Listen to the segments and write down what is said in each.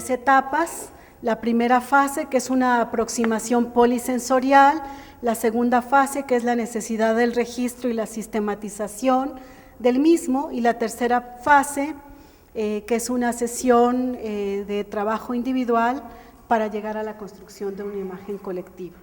3 etapas. La primera fase, que es una aproximación polisensorial, la segunda fase, que es la necesidad del registro y la sistematización del mismo, y la tercera fase, que es una sesión de trabajo individual para llegar a la construcción de una imagen colectiva.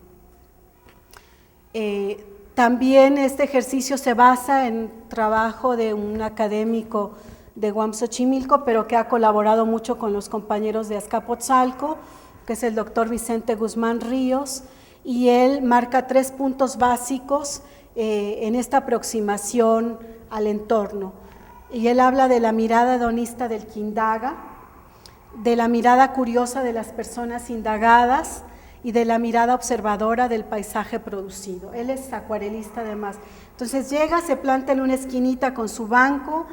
También este ejercicio se basa en trabajo de un académico de UAM Xochimilco, pero que ha colaborado mucho con los compañeros de Azcapotzalco, que es el doctor Vicente Guzmán Ríos, y él marca 3 puntos básicos en esta aproximación al entorno. Y él habla de la mirada hedonista del que indaga, de la mirada curiosa de las personas indagadas y de la mirada observadora del paisaje producido. Él es acuarelista además. Entonces llega, se planta en una esquinita con su banco,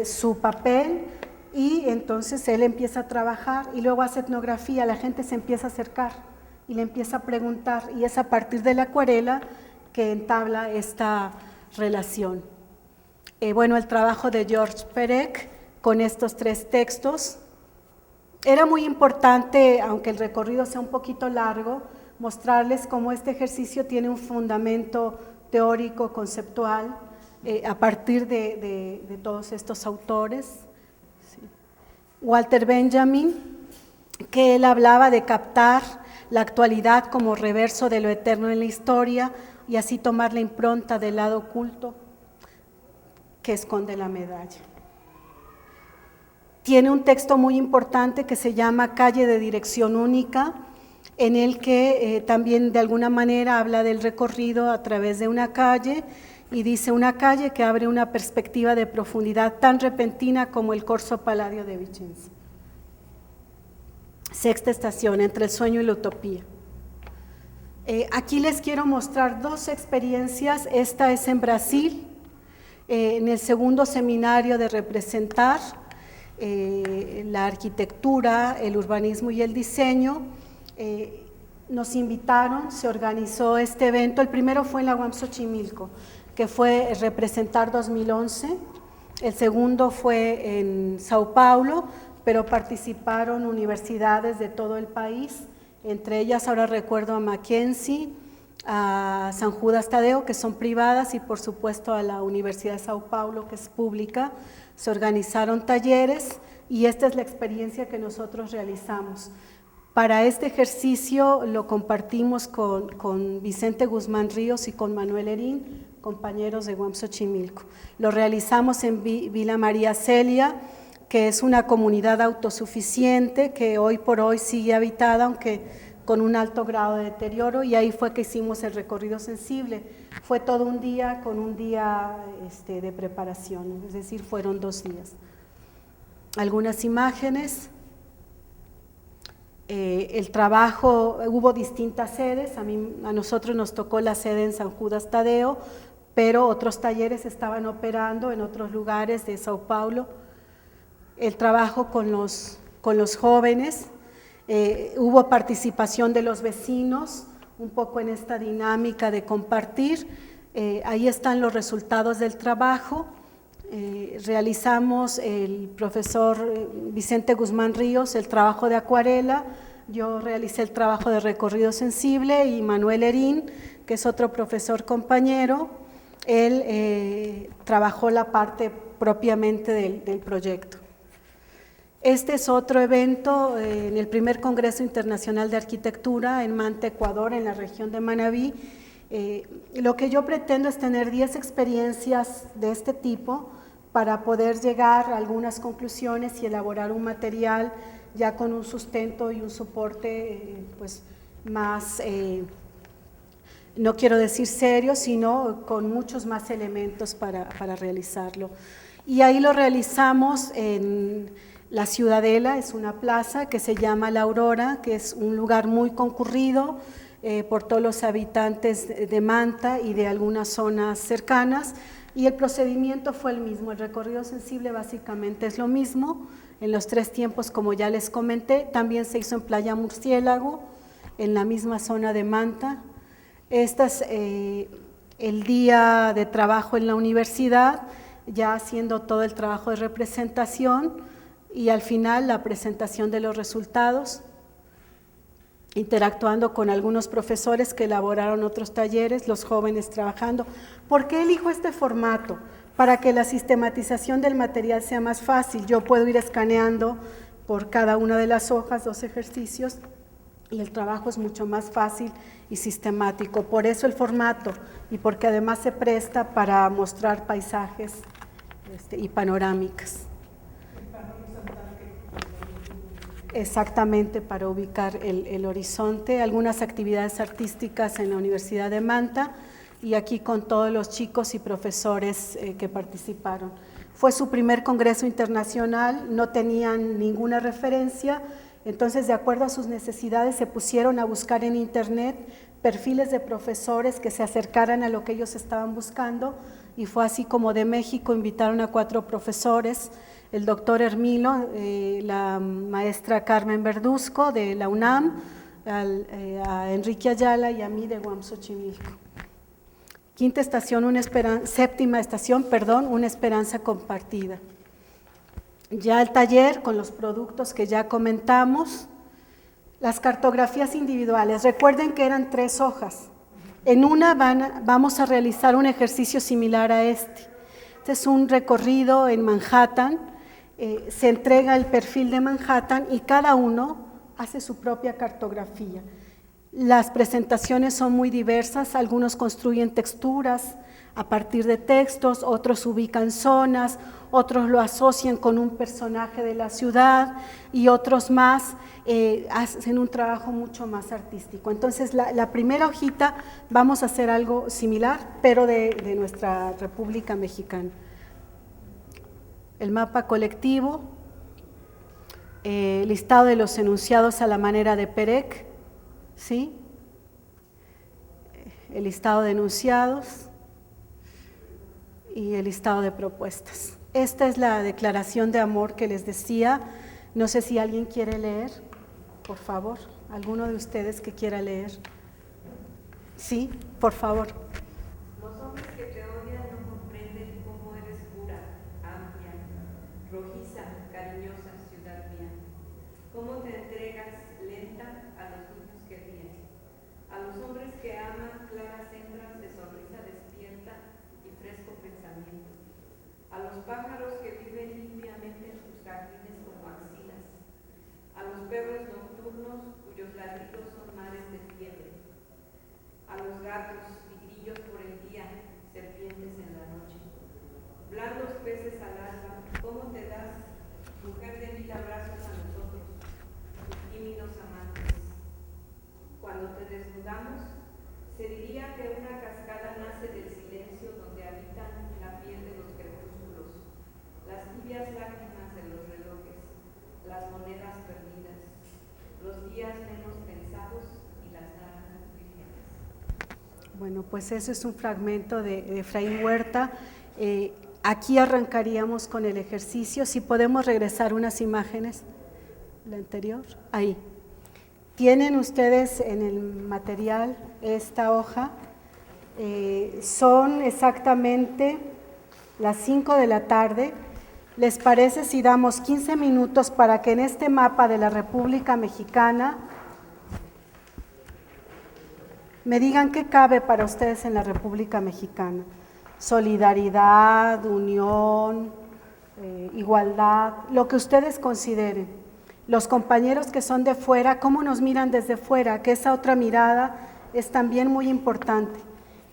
su papel, y entonces él empieza a trabajar y luego hace etnografía, la gente se empieza a acercar y le empieza a preguntar, y es a partir de la acuarela que entabla esta relación. Bueno, el trabajo de George Perec con estos 3 textos. Era muy importante, aunque el recorrido sea un poquito largo, mostrarles cómo este ejercicio tiene un fundamento teórico, conceptual, a partir de todos estos autores. Sí. Walter Benjamin, que él hablaba de captar la actualidad como reverso de lo eterno en la historia y así tomar la impronta del lado oculto que esconde la medalla. Tiene un texto muy importante que se llama Calle de Dirección Única, en el que también de alguna manera habla del recorrido a través de una calle, y dice: una calle que abre una perspectiva de profundidad tan repentina como el Corso Palladio de Vicenza. Sexta estación, entre el sueño y la utopía. Aquí les quiero mostrar 2 experiencias. Esta es en Brasil, en el segundo seminario de Representar, la arquitectura, el urbanismo y el diseño. Nos invitaron, se organizó este evento. El primero fue en la UAM Xochimilco, que fue Representar 2011, el segundo fue en Sao Paulo, pero participaron universidades de todo el país, entre ellas ahora recuerdo a Mackenzie, a San Judas Tadeo, que son privadas, y por supuesto a la Universidad de Sao Paulo, que es pública. Se organizaron talleres y esta es la experiencia que nosotros realizamos. Para este ejercicio lo compartimos con Vicente Guzmán Ríos y con Manuel Herín, compañeros de UAM Xochimilco. Lo realizamos en Vila María Celia, que es una comunidad autosuficiente que hoy por hoy sigue habitada, aunque con un alto grado de deterioro, y ahí fue que hicimos el recorrido sensible. Fue todo un día con un día de preparación, es decir, fueron 2 días. Algunas imágenes. El trabajo, hubo distintas sedes, a nosotros nos tocó la sede en San Judas Tadeo, pero otros talleres estaban operando en otros lugares de Sao Paulo. El trabajo con los jóvenes, hubo participación de los vecinos, un poco en esta dinámica de compartir. Ahí están los resultados del trabajo. Realizamos el profesor Vicente Guzmán Ríos el trabajo de acuarela, yo realicé el trabajo de recorrido sensible, y Manuel Herín, que es otro profesor compañero, él trabajó la parte propiamente del proyecto. Este es otro evento en el primer Congreso Internacional de Arquitectura en Manta, Ecuador, en la región de Manabí. Lo que yo pretendo es tener 10 experiencias de este tipo para poder llegar a algunas conclusiones y elaborar un material ya con un sustento y un soporte pues más, no quiero decir serio, sino con muchos más elementos para realizarlo. Y ahí lo realizamos en la Ciudadela, es una plaza que se llama La Aurora, que es un lugar muy concurrido por todos los habitantes de Manta y de algunas zonas cercanas, y el procedimiento fue el mismo. El recorrido sensible básicamente es lo mismo, en los 3 tiempos como ya les comenté. También se hizo en Playa Murciélago, en la misma zona de Manta. Este es el día de trabajo en la universidad, ya haciendo todo el trabajo de representación. y al final la presentación de los resultados, interactuando con algunos profesores que elaboraron otros talleres, los jóvenes trabajando. ¿Por qué elijo este formato? Para que la sistematización del material sea más fácil. Yo puedo ir escaneando por cada una de las hojas 2 ejercicios y el trabajo es mucho más fácil y sistemático. Por eso el formato y porque además se presta para mostrar paisajes y panorámicas. Exactamente, para ubicar el horizonte, algunas actividades artísticas en la Universidad de Manta y aquí con todos los chicos y profesores que participaron. Fue su primer congreso internacional, no tenían ninguna referencia, entonces de acuerdo a sus necesidades se pusieron a buscar en internet perfiles de profesores que se acercaran a lo que ellos estaban buscando y fue así como de México invitaron a 4 profesores, el doctor Hermilo, la maestra Carmen Verduzco de la UNAM, a Enrique Ayala y a mí de UAM Xochimilco. Séptima estación, una esperanza compartida. Ya el taller con los productos que ya comentamos, las cartografías individuales, recuerden que eran 3 hojas. En una vamos a realizar un ejercicio similar a este. Este es un recorrido en Manhattan, se entrega el perfil de Manhattan y cada uno hace su propia cartografía. Las presentaciones son muy diversas, algunos construyen texturas a partir de textos, otros ubican zonas, otros lo asocian con un personaje de la ciudad y otros más hacen un trabajo mucho más artístico. Entonces la primera hojita vamos a hacer algo similar, pero de nuestra República Mexicana. El mapa colectivo, listado de los enunciados a la manera de Perec, ¿sí? El listado de enunciados y el listado de propuestas. Esta es la declaración de amor que les decía. No sé si alguien quiere leer, por favor, alguno de ustedes que quiera leer. Sí, por favor. Los hombres que te odian no comprenden cómo eres pura, amplia, rojiza, cariñosa, ciudad mía. Cómo te entregas lenta a los niños que ríen. A los hombres que aman, claras hembras de sonrisa despierta y fresco pensamiento. A los pájaros que viven limpiamente en sus jardines como axilas. A los perros nocturnos cuyos ladridos son mares de fiebre. A los gatos y grillos por el día, serpientes en la noche. Blandos peces al alba, ¿cómo te das, mujer de 1000 abrazos a nosotros, tus tímidos amantes? Cuando te desnudamos, se diría que una cascada nace del silencio donde habitan la piel de los crepúsculos, las tibias lágrimas de los relojes, las monedas perdidas, los días menos pensados y las naranjas vírgenes. Bueno, pues eso es un fragmento de Efraín Huerta. Aquí arrancaríamos con el ejercicio. Si podemos regresar unas imágenes, la anterior, ahí. Tienen ustedes en el material esta hoja, son exactamente las 5 de la tarde. ¿Les parece si damos 15 minutos para que en este mapa de la República Mexicana me digan qué cabe para ustedes en la República Mexicana? Solidaridad, unión, igualdad, lo que ustedes consideren. Los compañeros que son de fuera, ¿cómo nos miran desde fuera? Que esa otra mirada es también muy importante.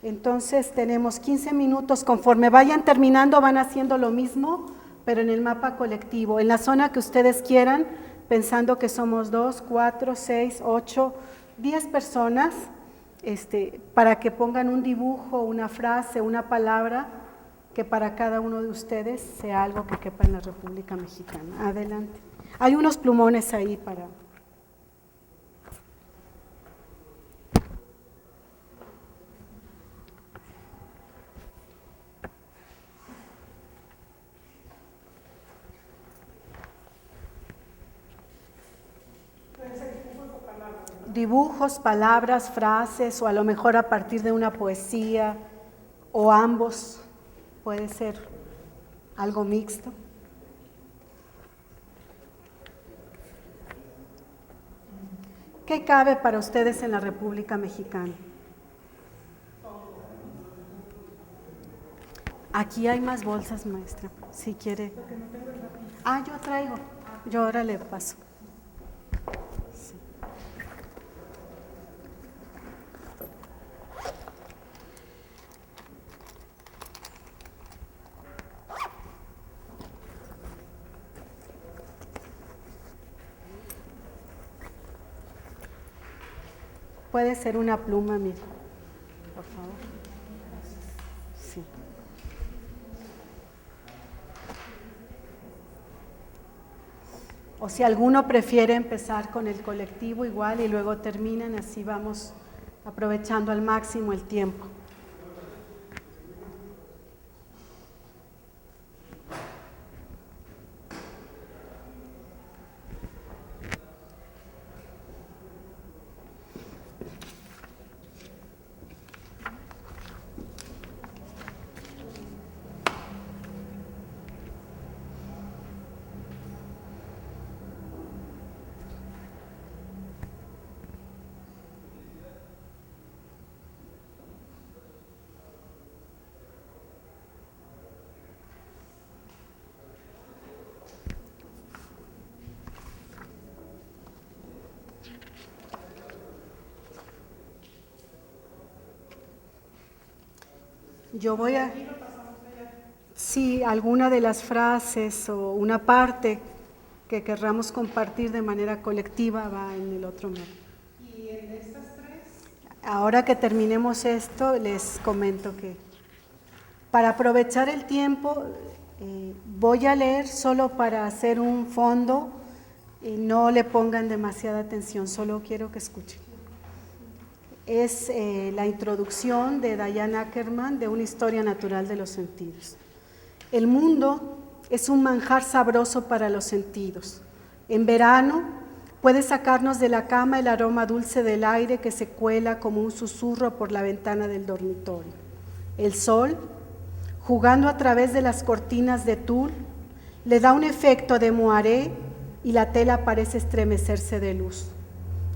Entonces tenemos 15 minutos, conforme vayan terminando van haciendo lo mismo, pero en el mapa colectivo, en la zona que ustedes quieran, pensando que somos 2, 4, 6, 8, 10 personas, para que pongan un dibujo, una frase, una palabra, que para cada uno de ustedes sea algo que quepa en la República Mexicana. Adelante. Hay unos plumones ahí para… Dibujos, palabras, frases, o a lo mejor a partir de una poesía, o ambos, puede ser algo mixto. ¿Qué cabe para ustedes en la República Mexicana? Aquí hay más bolsas, maestra, si quiere. Ah, yo traigo. Yo ahora le paso. Sí. Puede ser una pluma, mire, por favor. Sí. O si alguno prefiere empezar con el colectivo igual y luego terminan, así vamos aprovechando al máximo el tiempo. Yo voy a... Sí, alguna de las frases o una parte que querramos compartir de manera colectiva va en el otro medio. ¿Y en estas tres? Ahora que terminemos esto, les comento que para aprovechar el tiempo voy a leer solo para hacer un fondo y no le pongan demasiada atención, solo quiero que escuchen. Es la introducción de Diane Ackerman de Una historia natural de los sentidos. El mundo es un manjar sabroso para los sentidos. En verano puede sacarnos de la cama el aroma dulce del aire que se cuela como un susurro por la ventana del dormitorio. El sol, jugando a través de las cortinas de tul, le da un efecto de moaré y la tela parece estremecerse de luz.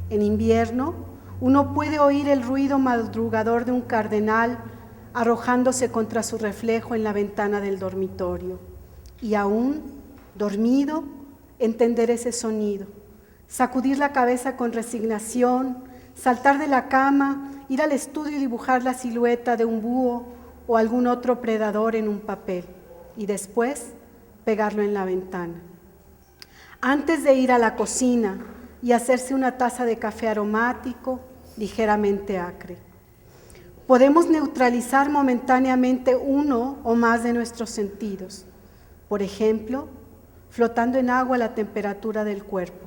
En invierno, uno puede oír el ruido madrugador de un cardenal arrojándose contra su reflejo en la ventana del dormitorio. Y aún, dormido, entender ese sonido, sacudir la cabeza con resignación, saltar de la cama, ir al estudio y dibujar la silueta de un búho o algún otro predador en un papel, y después pegarlo en la ventana. Antes de ir a la cocina y hacerse una taza de café aromático, ligeramente acre. Podemos neutralizar momentáneamente uno o más de nuestros sentidos, por ejemplo, flotando en agua a la temperatura del cuerpo,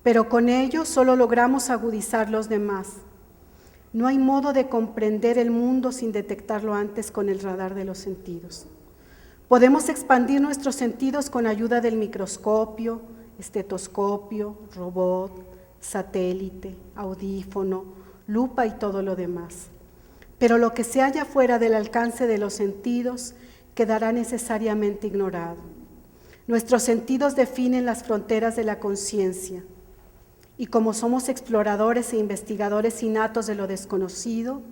pero con ello solo logramos agudizar los demás. No hay modo de comprender el mundo sin detectarlo antes con el radar de los sentidos. Podemos expandir nuestros sentidos con ayuda del microscopio, estetoscopio, robot, satélite, audífono, lupa y todo lo demás. Pero lo que se halla fuera del alcance de los sentidos quedará necesariamente ignorado. Nuestros sentidos definen las fronteras de la conciencia y como somos exploradores e investigadores innatos de lo desconocido,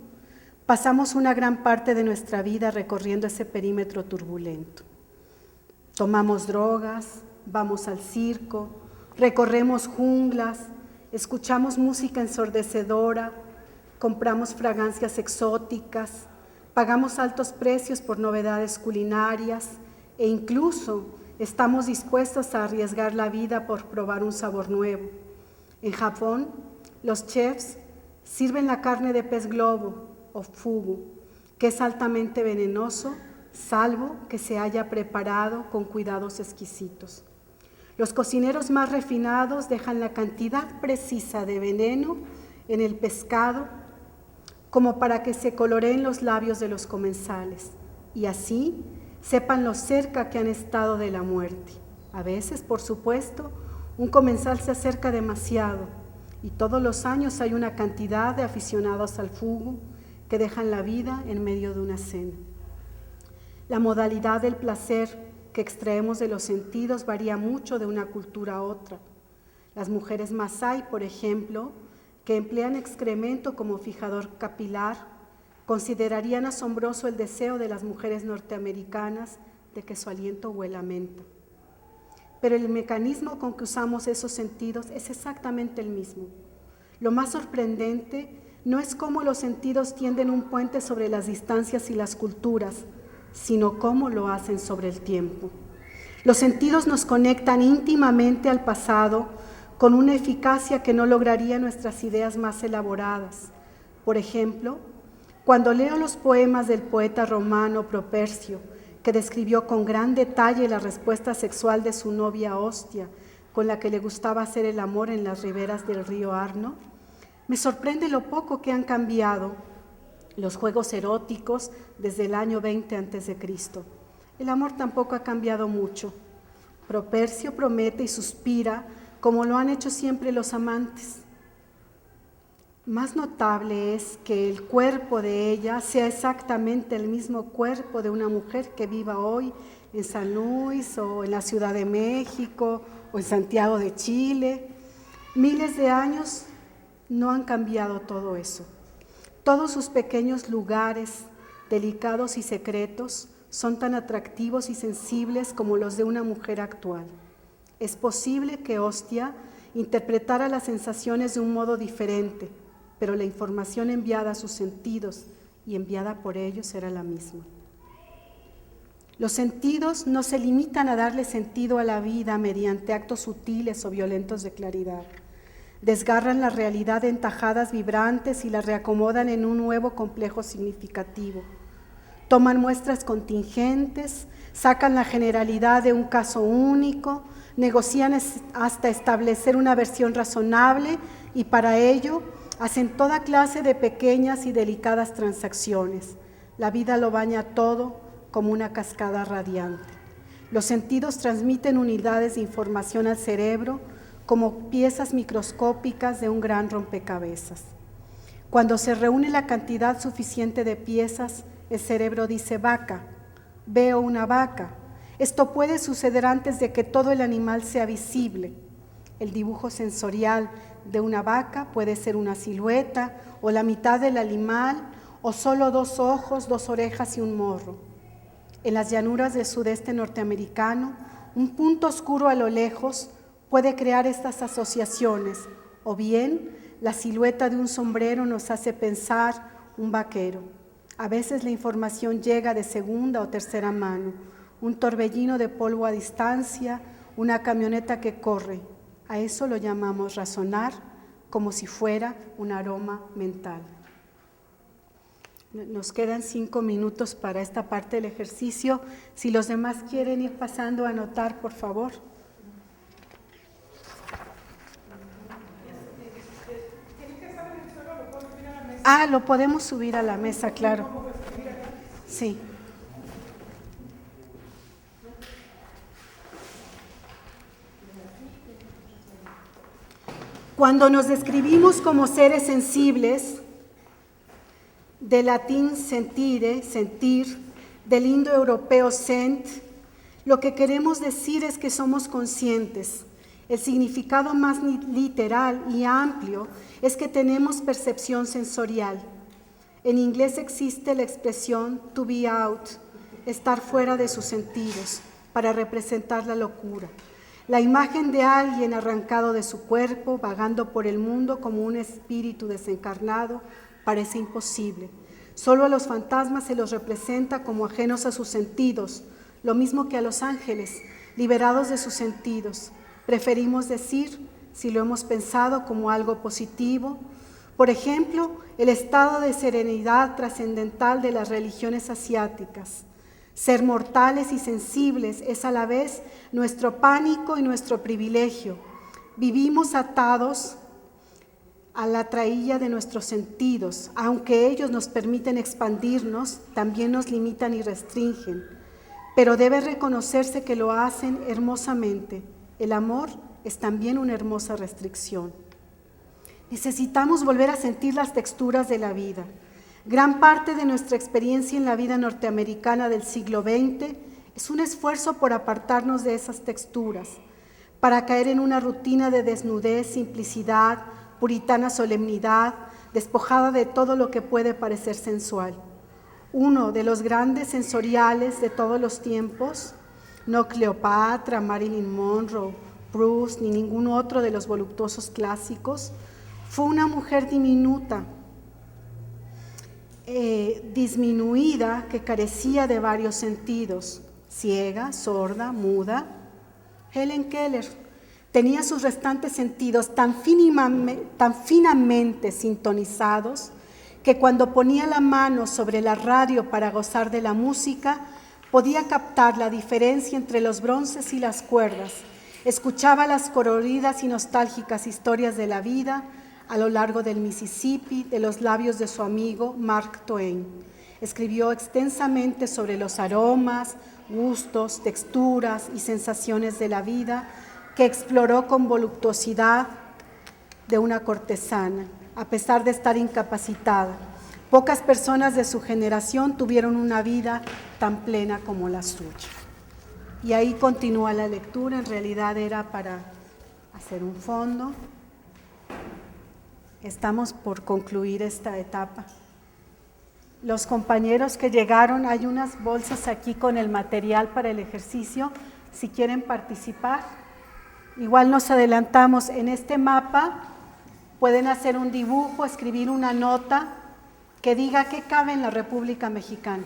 pasamos una gran parte de nuestra vida recorriendo ese perímetro turbulento. Tomamos drogas, vamos al circo, recorremos junglas, escuchamos música ensordecedora, compramos fragancias exóticas, pagamos altos precios por novedades culinarias e incluso estamos dispuestos a arriesgar la vida por probar un sabor nuevo. En Japón, los chefs sirven la carne de pez globo o fugu, que es altamente venenoso, salvo que se haya preparado con cuidados exquisitos. Los cocineros más refinados dejan la cantidad precisa de veneno en el pescado como para que se coloreen los labios de los comensales y así sepan lo cerca que han estado de la muerte. A veces, por supuesto, un comensal se acerca demasiado y todos los años hay una cantidad de aficionados al fugu que dejan la vida en medio de una cena. La modalidad del placer que extraemos de los sentidos varía mucho de una cultura a otra. Las mujeres Masái, por ejemplo, que emplean excremento como fijador capilar, considerarían asombroso el deseo de las mujeres norteamericanas de que su aliento huela a menta. Pero el mecanismo con que usamos esos sentidos es exactamente el mismo. Lo más sorprendente no es cómo los sentidos tienden un puente sobre las distancias y las culturas, sino cómo lo hacen sobre el tiempo. Los sentidos nos conectan íntimamente al pasado con una eficacia que no lograría nuestras ideas más elaboradas. Por ejemplo, cuando leo los poemas del poeta romano Propercio, que describió con gran detalle la respuesta sexual de su novia Ostia, con la que le gustaba hacer el amor en las riberas del río Arno, me sorprende lo poco que han cambiado los juegos eróticos desde el año 20 a.C. El amor tampoco ha cambiado mucho. Propercio promete y suspira como lo han hecho siempre los amantes. Más notable es que el cuerpo de ella sea exactamente el mismo cuerpo de una mujer que viva hoy en San Luis o en la Ciudad de México o en Santiago de Chile. Miles de años no han cambiado todo eso. Todos sus pequeños lugares, delicados y secretos, son tan atractivos y sensibles como los de una mujer actual. Es posible que Ostia interpretara las sensaciones de un modo diferente, pero la información enviada a sus sentidos y enviada por ellos era la misma. Los sentidos no se limitan a darle sentido a la vida mediante actos sutiles o violentos de claridad. Desgarran la realidad en tajadas vibrantes y la reacomodan en un nuevo complejo significativo. Toman muestras contingentes, sacan la generalidad de un caso único, negocian hasta establecer una versión razonable y para ello hacen toda clase de pequeñas y delicadas transacciones. La vida lo baña todo como una cascada radiante. Los sentidos transmiten unidades de información al cerebro como piezas microscópicas de un gran rompecabezas. Cuando se reúne la cantidad suficiente de piezas, el cerebro dice vaca, veo una vaca. Esto puede suceder antes de que todo el animal sea visible. El dibujo sensorial de una vaca puede ser una silueta o la mitad del animal o solo 2 ojos, 2 orejas y un morro. En las llanuras del sudeste norteamericano, un punto oscuro a lo lejos puede crear estas asociaciones, o bien la silueta de un sombrero nos hace pensar un vaquero. A veces la información llega de segunda o tercera mano, un torbellino de polvo a distancia, una camioneta que corre. A eso lo llamamos razonar, como si fuera un aroma mental. Nos quedan 5 minutos para esta parte del ejercicio. Si los demás quieren ir pasando a anotar, por favor. Lo podemos subir a la mesa, claro. Sí. Cuando nos describimos como seres sensibles, del latín sentire, sentir, del indoeuropeo sent, lo que queremos decir es que somos conscientes. El significado más literal y amplio es que tenemos percepción sensorial. En inglés existe la expresión to be out, estar fuera de sus sentidos, para representar la locura. La imagen de alguien arrancado de su cuerpo, vagando por el mundo como un espíritu desencarnado, parece imposible. Solo a los fantasmas se los representa como ajenos a sus sentidos, lo mismo que a los ángeles, liberados de sus sentidos. Preferimos decir, si lo hemos pensado como algo positivo, por ejemplo, el estado de serenidad trascendental de las religiones asiáticas. Ser mortales y sensibles es a la vez nuestro pánico y nuestro privilegio. Vivimos atados a la traílla de nuestros sentidos. Aunque ellos nos permiten expandirnos, también nos limitan y restringen. Pero debe reconocerse que lo hacen hermosamente. El amor es también una hermosa restricción. Necesitamos volver a sentir las texturas de la vida. Gran parte de nuestra experiencia en la vida norteamericana del siglo XX es un esfuerzo por apartarnos de esas texturas. para caer en una rutina de desnudez, simplicidad, puritana solemnidad, despojada de todo lo que puede parecer sensual. Uno de los grandes sensoriales de todos los tiempos, no Cleopatra, Marilyn Monroe, Proust, ni ningún otro de los voluptuosos clásicos, fue una mujer diminuta, disminuida, que carecía de varios sentidos, ciega, sorda, muda. Helen Keller tenía sus restantes sentidos tan finamente sintonizados que cuando ponía la mano sobre la radio para gozar de la música, podía captar la diferencia entre los bronces y las cuerdas. Escuchaba las coloridas y nostálgicas historias de la vida a lo largo del Mississippi de los labios de su amigo Mark Twain. Escribió extensamente sobre los aromas, gustos, texturas y sensaciones de la vida que exploró con voluptuosidad de una cortesana, a pesar de estar incapacitada. Pocas personas de su generación tuvieron una vida tan plena como la suya. Y ahí continúa la lectura, en realidad era para hacer un fondo. Estamos por concluir esta etapa. Los compañeros que llegaron, hay unas bolsas aquí con el material para el ejercicio, si quieren participar. Igual nos adelantamos en este mapa, pueden hacer un dibujo, escribir una nota que diga qué cabe en la República Mexicana.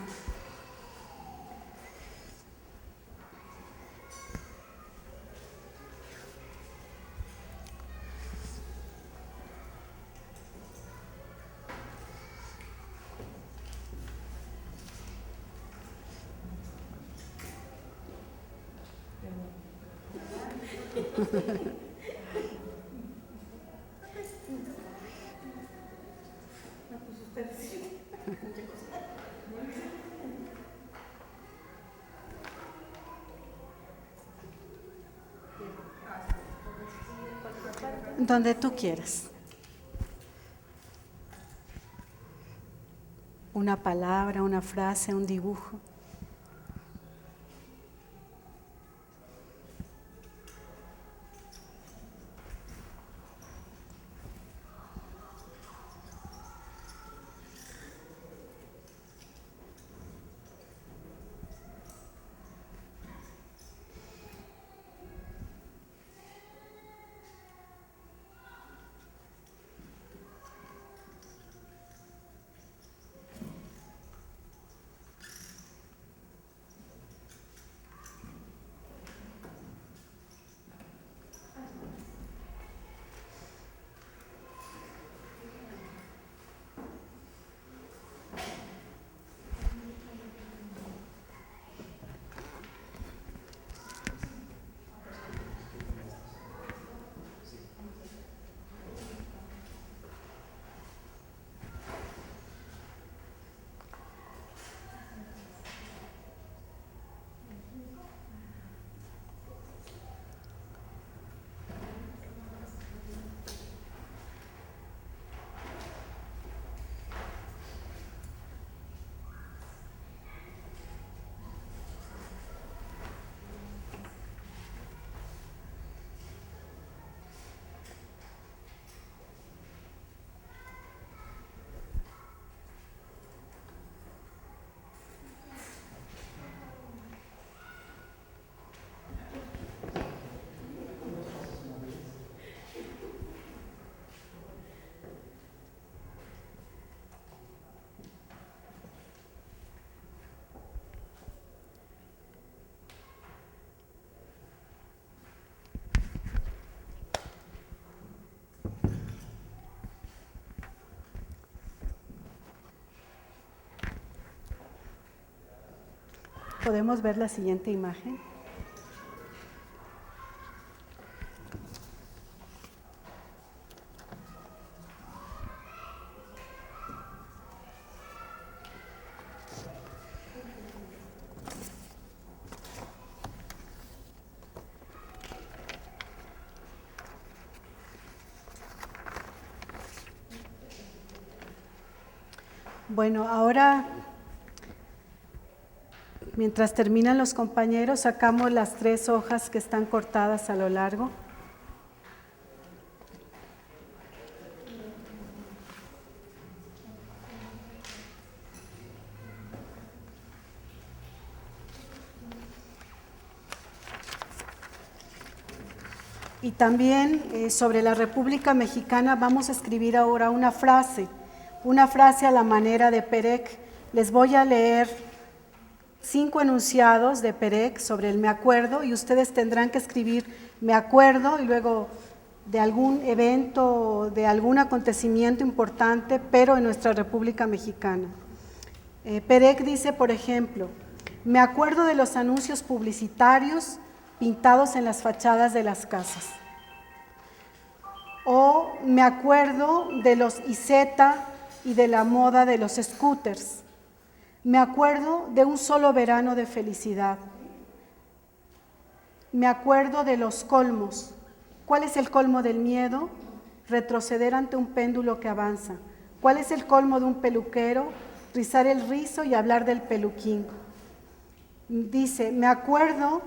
Donde tú quieras. Una palabra, una frase, un dibujo. ¿Podemos ver la siguiente imagen? Bueno, ahora Mientras terminan los compañeros, sacamos las 3 hojas que están cortadas a lo largo. Y también sobre la República Mexicana vamos a escribir ahora una frase a la manera de Perec. Les voy a leer 5 enunciados de Perec sobre el me acuerdo y ustedes tendrán que escribir me acuerdo y luego de algún evento, de algún acontecimiento importante, pero en nuestra República Mexicana. Perec dice, por ejemplo, me acuerdo de los anuncios publicitarios pintados en las fachadas de las casas. O me acuerdo de los Iseta y de la moda de los scooters. Me acuerdo de un solo verano de felicidad. Me acuerdo de los colmos. ¿Cuál es el colmo del miedo? Retroceder ante un péndulo que avanza. ¿Cuál es el colmo de un peluquero? Rizar el rizo y hablar del peluquín. Dice, me acuerdo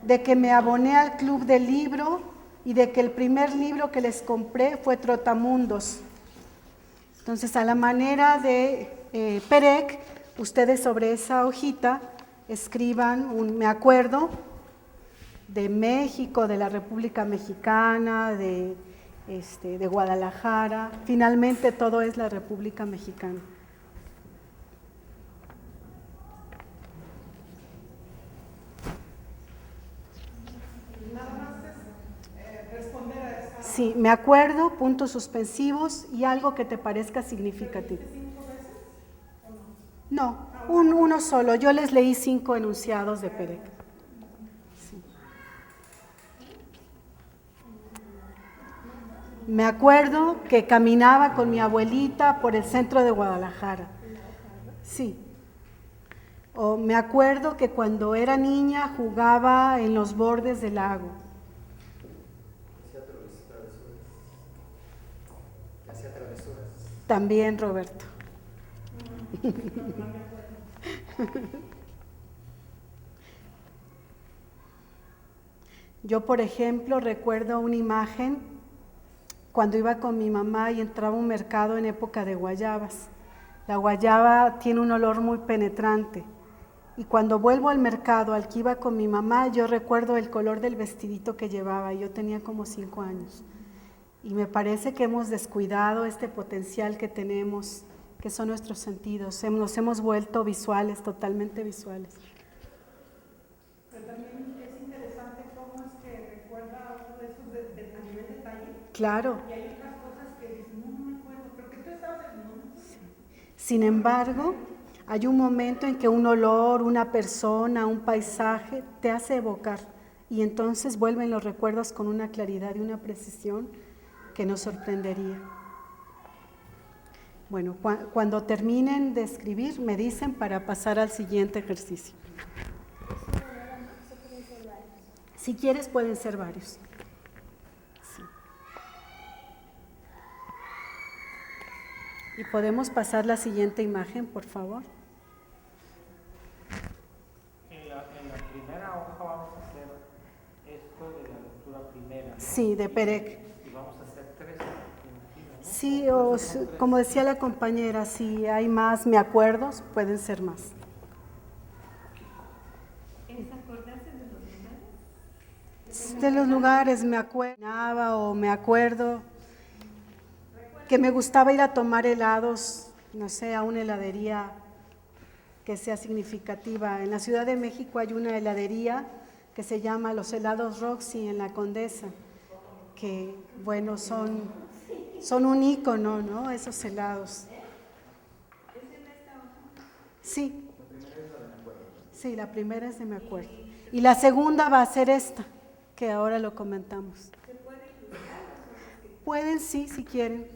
de que me aboné al club del libro y de que el primer libro que les compré fue Trotamundos. Entonces, a la manera de Perec, ustedes sobre esa hojita escriban un me acuerdo de México, de la República Mexicana, de Guadalajara. Finalmente, todo es la República Mexicana. Sí, me acuerdo, puntos suspensivos y algo que te parezca significativo. No, uno solo. Yo les leí 5 enunciados de Perec. Sí. Me acuerdo que caminaba con mi abuelita por el centro de Guadalajara. Sí. O me acuerdo que cuando era niña jugaba en los bordes del lago. También, Roberto. Yo, por ejemplo, recuerdo una imagen cuando iba con mi mamá y entraba a un mercado en época de guayabas. La guayaba tiene un olor muy penetrante. Y cuando vuelvo al mercado al que iba con mi mamá, yo recuerdo el color del vestidito que llevaba. Yo tenía como 5 años. Y me parece que hemos descuidado este potencial que tenemos, que son nuestros sentidos. Nos hemos vuelto visuales, totalmente visuales. Pero también es interesante cómo es que recuerda uno de esos a nivel detalle. Claro. Y hay otras cosas que dices, no me acuerdo, pero que tú estabas en el mundo. Sí. Sin embargo, hay un momento en que un olor, una persona, un paisaje te hace evocar y entonces vuelven los recuerdos con una claridad y una precisión que nos sorprendería. Bueno, cuando terminen de escribir, me dicen para pasar al siguiente ejercicio. Si quieres, pueden ser varios. Sí. Y podemos pasar la siguiente imagen, por favor. En la primera hoja vamos a hacer esto de la lectura primera, ¿no? Sí, de Perec. Y vamos a hacer 3, ¿no? Sí, o como decía la compañera, si hay más me acuerdos, pueden ser más. ¿Es acordarse de los lugares? De los lugares me acuerdo o me acuerdo que me gustaba ir a tomar helados, no sé, a una heladería que sea significativa. En la Ciudad de México hay una heladería que se llama Los Helados Roxy en la Condesa, que bueno, son un ícono, ¿no? Esos helados. ¿Es en esta hoja? Sí. Sí, la primera es de me acuerdo. Y la segunda va a ser esta, que ahora lo comentamos. ¿Se puede ilustrar las hojas que Pueden, sí, si quieren.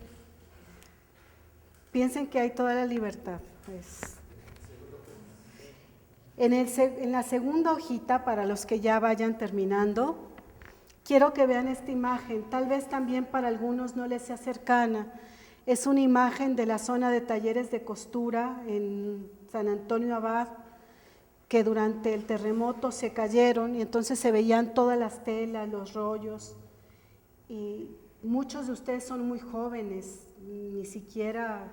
Piensen que hay toda la libertad. Pues. En la segunda hojita, para los que ya vayan terminando, quiero que vean esta imagen. Tal vez también para algunos no les sea cercana. Es una imagen de la zona de talleres de costura en San Antonio Abad, que durante el terremoto se cayeron y entonces se veían todas las telas, los rollos. Y muchos de ustedes son muy jóvenes, ni siquiera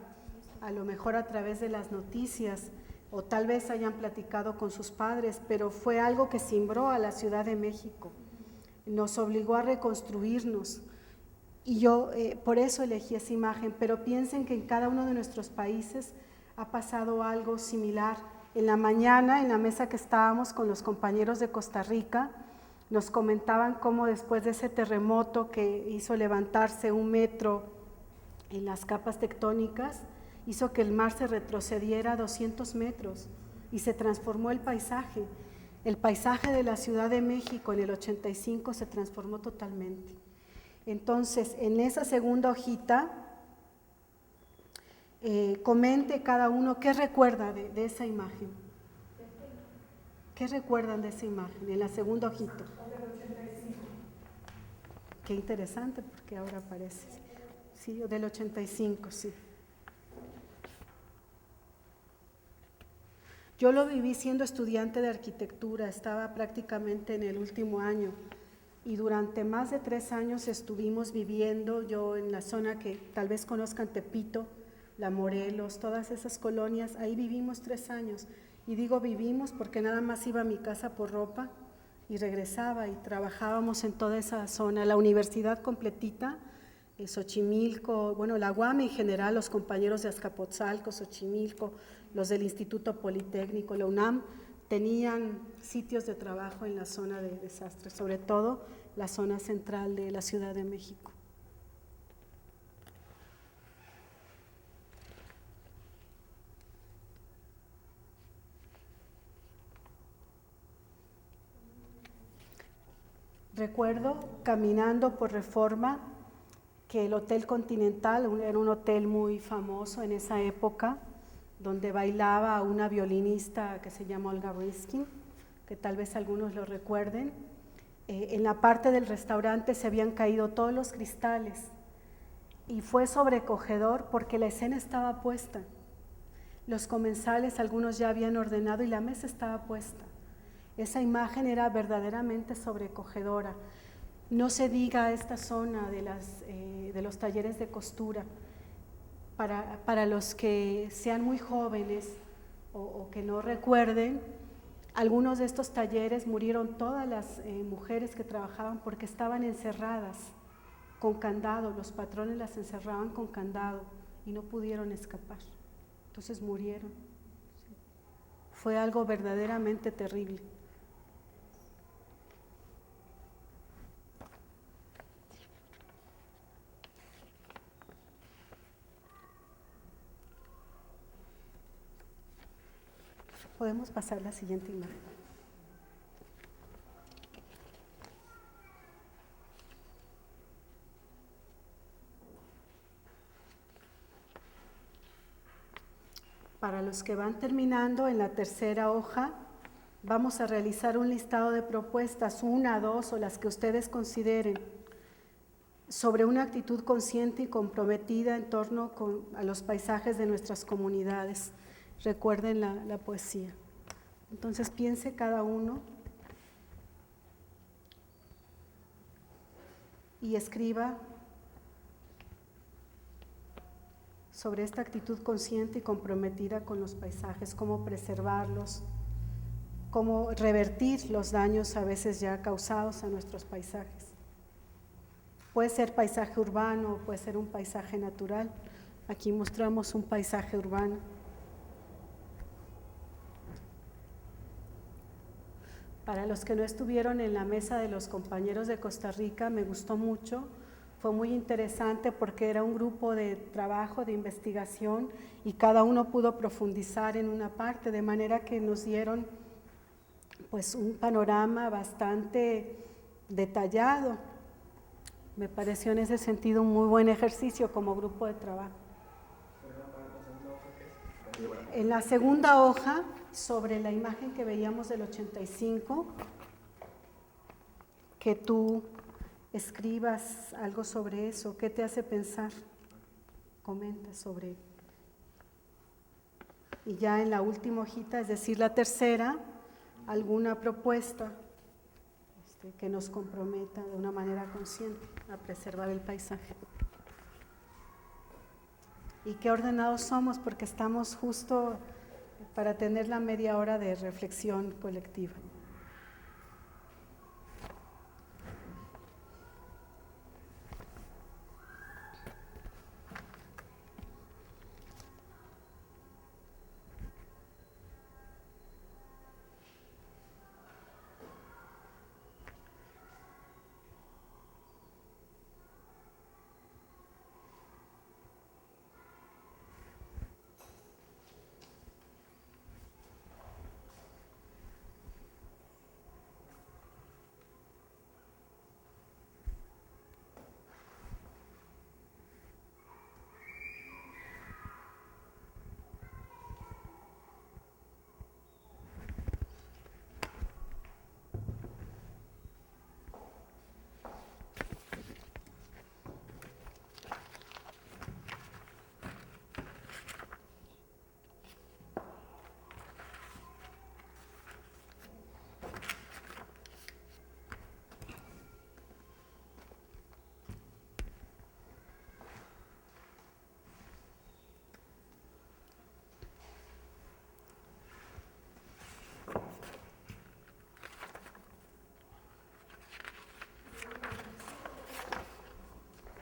a lo mejor a través de las noticias, o tal vez hayan platicado con sus padres, pero fue algo que cimbró a la Ciudad de México, nos obligó a reconstruirnos. Y yo por eso elegí esa imagen, pero piensen que en cada uno de nuestros países ha pasado algo similar. En la mañana, en la mesa que estábamos con los compañeros de Costa Rica, nos comentaban cómo después de ese terremoto que hizo levantarse 1 metro en las capas tectónicas, hizo que el mar se retrocediera 200 metros y se transformó el paisaje. El paisaje de la Ciudad de México en el 85 se transformó totalmente. Entonces, en esa segunda hojita, comente cada uno qué recuerda de esa imagen. ¿Qué recuerdan de esa imagen en la segunda hojita? Qué interesante, porque ahora aparece. Sí, del 85, sí. Yo lo viví siendo estudiante de arquitectura, estaba prácticamente en el último año y durante más de 3 años estuvimos viviendo, yo en la zona que tal vez conozcan, Tepito, La Morelos, todas esas colonias, ahí vivimos 3 años. Y digo vivimos porque nada más iba a mi casa por ropa y regresaba y trabajábamos en toda esa zona, la universidad completita, Xochimilco, bueno, la UAM en general, los compañeros de Azcapotzalco, Xochimilco, los del Instituto Politécnico, la UNAM, tenían sitios de trabajo en la zona de desastres, sobre todo la zona central de la Ciudad de México. Recuerdo caminando por Reforma que el Hotel Continental era un hotel muy famoso en esa época, donde bailaba una violinista que se llama Olga Riskin, que tal vez algunos lo recuerden. En la parte del restaurante se habían caído todos los cristales y fue sobrecogedor porque la escena estaba puesta. Los comensales, algunos ya habían ordenado y la mesa estaba puesta. Esa imagen era verdaderamente sobrecogedora. No se diga esta zona de los talleres de costura. Para los que sean muy jóvenes o que no recuerden, algunos de estos talleres murieron todas las mujeres que trabajaban porque estaban encerradas con candado, los patrones las encerraban con candado y no pudieron escapar, entonces murieron. Fue algo verdaderamente terrible. Podemos pasar a la siguiente imagen. Para los que van terminando, en la tercera hoja, vamos a realizar un listado de propuestas, 1, 2 o las que ustedes consideren, sobre una actitud consciente y comprometida en torno a los paisajes de nuestras comunidades. Recuerden la poesía. Entonces piense cada uno y escriba sobre esta actitud consciente y comprometida con los paisajes, cómo preservarlos, cómo revertir los daños a veces ya causados a nuestros paisajes. Puede ser paisaje urbano, puede ser un paisaje natural. Aquí mostramos un paisaje urbano. Para los que no estuvieron en la mesa de los compañeros de Costa Rica, me gustó mucho, fue muy interesante porque era un grupo de trabajo, de investigación y cada uno pudo profundizar en una parte, de manera que nos dieron pues un panorama bastante detallado. Me pareció en ese sentido un muy buen ejercicio como grupo de trabajo. En la segunda hoja, sobre la imagen que veíamos del 85, que tú escribas algo sobre eso, ¿qué te hace pensar? Comenta sobre ello. Y ya en la última hojita, es decir, la tercera, alguna propuesta que nos comprometa de una manera consciente a preservar el paisaje. Y qué ordenados somos, porque estamos justo para tener la media hora de reflexión colectiva.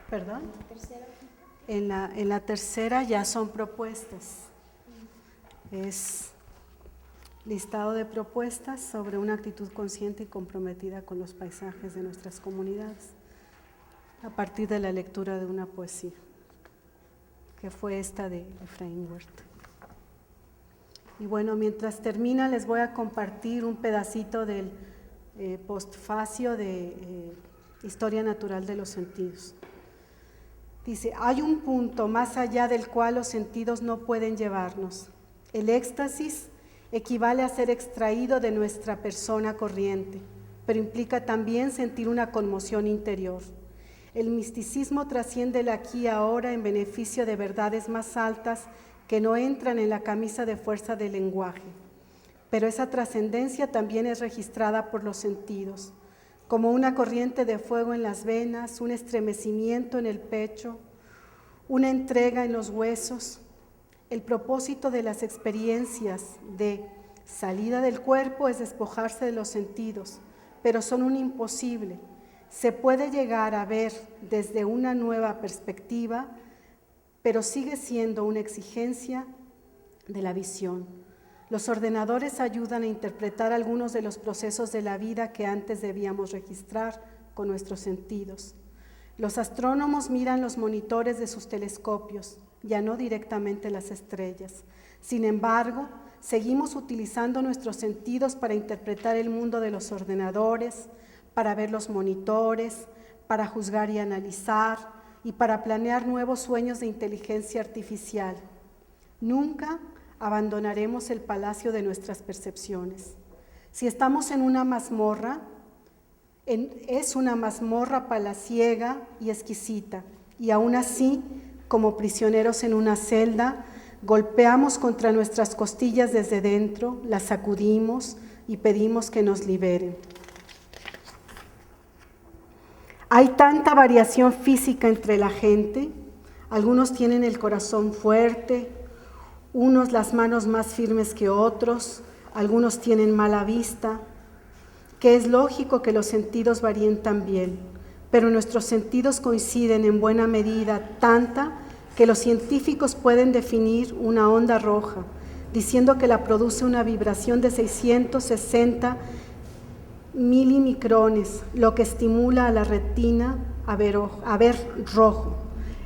¿Perdón? En la tercera ya son propuestas. Es listado de propuestas sobre una actitud consciente y comprometida con los paisajes de nuestras comunidades, a partir de la lectura de una poesía, que fue esta de Efraín Huerta. Y bueno, mientras termina, les voy a compartir un pedacito del postfacio de Historia Natural de los Sentidos. Dice: hay un punto más allá del cual los sentidos no pueden llevarnos. El éxtasis equivale a ser extraído de nuestra persona corriente, pero implica también sentir una conmoción interior. El misticismo trasciende el aquí y ahora en beneficio de verdades más altas que no entran en la camisa de fuerza del lenguaje. Pero esa trascendencia también es registrada por los sentidos, como una corriente de fuego en las venas, un estremecimiento en el pecho, una entrega en los huesos. El propósito de las experiencias de salida del cuerpo es despojarse de los sentidos, pero son un imposible. Se puede llegar a ver desde una nueva perspectiva, pero sigue siendo una exigencia de la visión. Los ordenadores ayudan a interpretar algunos de los procesos de la vida que antes debíamos registrar con nuestros sentidos. Los astrónomos miran los monitores de sus telescopios, ya no directamente las estrellas. Sin embargo, seguimos utilizando nuestros sentidos para interpretar el mundo de los ordenadores, para ver los monitores, para juzgar y analizar, y para planear nuevos sueños de inteligencia artificial. Nunca abandonaremos el palacio de nuestras percepciones. Si estamos en una mazmorra, es una mazmorra palaciega y exquisita, y aún así, como prisioneros en una celda, golpeamos contra nuestras costillas desde dentro, las sacudimos y pedimos que nos liberen. Hay tanta variación física entre la gente. Algunos tienen el corazón fuerte, unos las manos más firmes que otros, algunos tienen mala vista, que es lógico que los sentidos varíen también, pero nuestros sentidos coinciden en buena medida, tanta que los científicos pueden definir una onda roja, diciendo que la produce una vibración de 660 milimicrones, lo que estimula a la retina a ver rojo.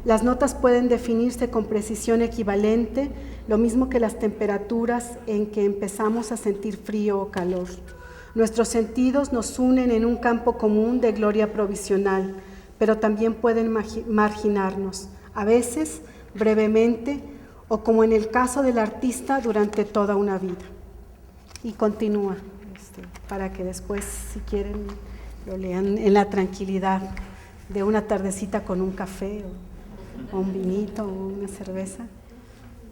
Las notas pueden definirse con precisión equivalente, lo mismo que las temperaturas en que empezamos a sentir frío o calor. Nuestros sentidos nos unen en un campo común de gloria provisional, pero también pueden marginarnos, a veces brevemente, o como en el caso del artista, durante toda una vida. Y continúa, para que después, si quieren, lo lean en la tranquilidad de una tardecita con un café o un vinito o una cerveza.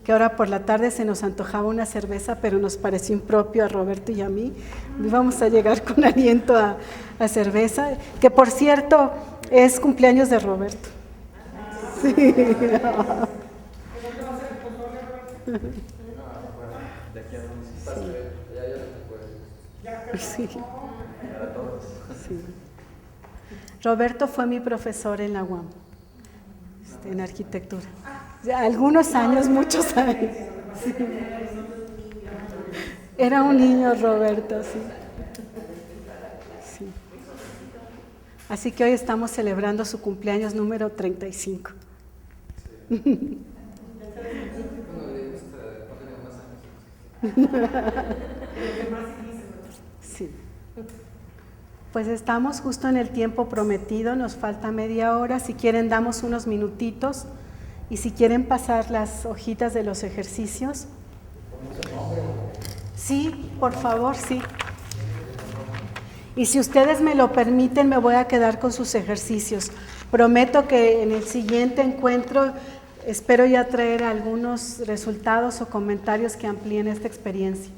que ahora por la tarde se nos antojaba una cerveza, pero nos pareció impropio a Roberto y a mí. Íbamos a llegar con aliento a cerveza, que por cierto es cumpleaños de Roberto. Sí. De aquí a Sí. Sí. Roberto fue mi profesor en la UAM, en arquitectura. Ya, algunos años, muchos años. Sí. Era un niño Roberto, sí. Sí. Así que hoy estamos celebrando su cumpleaños número 35. Sí. Pues estamos justo en el tiempo prometido, nos falta media hora. Si quieren, damos unos minutitos. Y si quieren pasar las hojitas de los ejercicios. Sí, por favor, sí. Y si ustedes me lo permiten, me voy a quedar con sus ejercicios. Prometo que en el siguiente encuentro espero ya traer algunos resultados o comentarios que amplíen esta experiencia.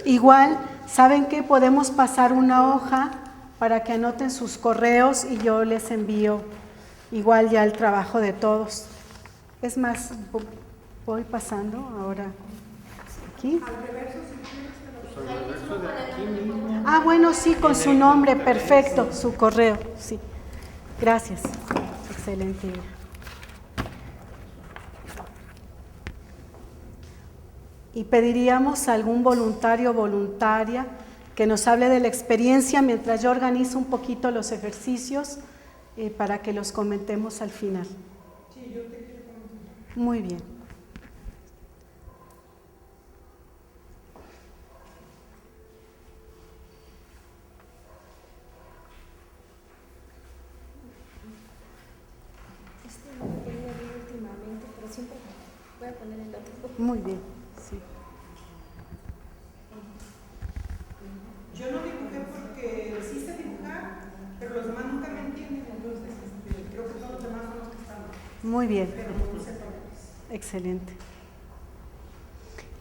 Igual, ¿saben qué? Podemos pasar una hoja para que anoten sus correos y yo les envío igual ya el trabajo de todos. Es más, voy pasando ahora aquí. Ah, bueno, sí, con su nombre, perfecto, su correo, sí. Gracias, excelente idea. Y pediríamos a algún voluntario o voluntaria que nos hable de la experiencia mientras yo organizo un poquito los ejercicios para que los comentemos al final. Sí, yo te quiero comentar. Muy bien. No lo tenía bien últimamente, pero siempre voy a poner el otro. Muy bien, sí. Yo no dibujé porque sí sé dibujar, pero los demás nunca me entienden, entonces creo que todos los demás son los que están. Muy bien. Pero no sé por qué. Excelente.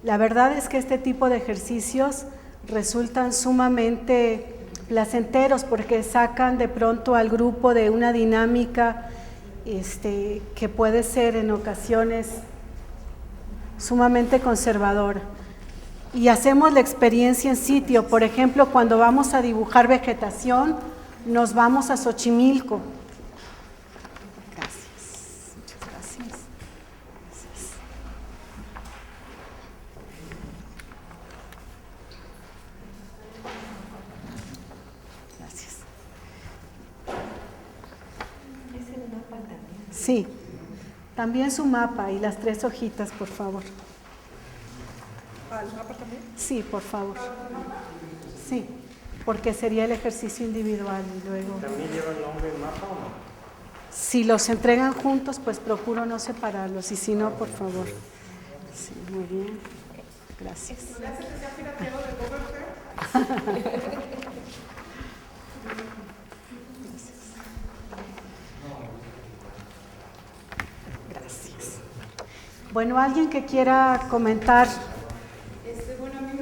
La verdad es que este tipo de ejercicios resultan sumamente placenteros porque sacan de pronto al grupo de una dinámica que puede ser en ocasiones sumamente conservadora. Y hacemos la experiencia en sitio. Por ejemplo, cuando vamos a dibujar vegetación, nos vamos a Xochimilco. Gracias. Muchas gracias. Gracias. Es el mapa también. Sí, también su mapa y las 3 hojitas, por favor. ¿Al mapa también? Sí, por favor. Sí, porque sería el ejercicio individual y luego... ¿También lleva el nombre del mapa o no? Si los entregan juntos, pues procuro no separarlos y si no, por favor. Sí, muy bien. Gracias. ¿No le hace que sea pirateado de Google Earth? Gracias. Bueno, alguien que quiera comentar. Bueno, a mí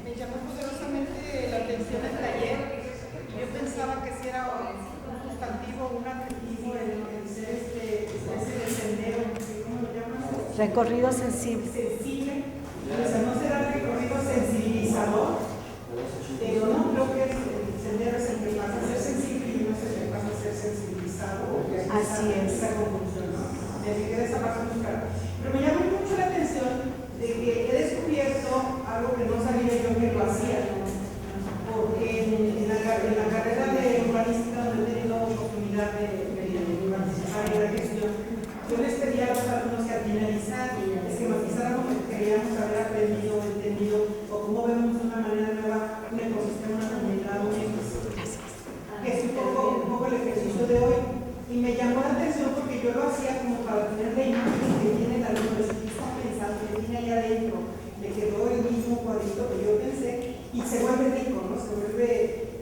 me llamó poderosamente la atención el taller. Yo pensaba que si era un sustantivo, un adjetivo, el ser ese sendero, ¿cómo lo llamas? Recorrido sensible. Sensible. O sea, no será recorrido sensibilizador, pero no creo que el sendero es el que pasa a ser sensible y no es el que pasa a ser sensibilizado. Así es. Esa confusión, ¿no? Me fijé de esa parte muy clara. Pero me llamó mucho la atención de que he descubierto algo que no sabía yo que lo hacía, ¿no? Porque en la carrera de urbanística donde he tenido oportunidad de participar en la gestión, yo les pedía a los alumnos que al finalizar, esquematizáramos lo que queríamos haber aprendido, entendido, o cómo vemos de una manera nueva un ecosistema, una comunidad, un ecosistema. Que es un poco el ejercicio de hoy. Y me llamó la atención porque yo lo hacía como para tener la imagen que tiene el alumno, de que está pensando, que tiene allá adentro, le quedó el mismo cuadrito que yo pensé, y se vuelve rico, ¿no? Se vuelve,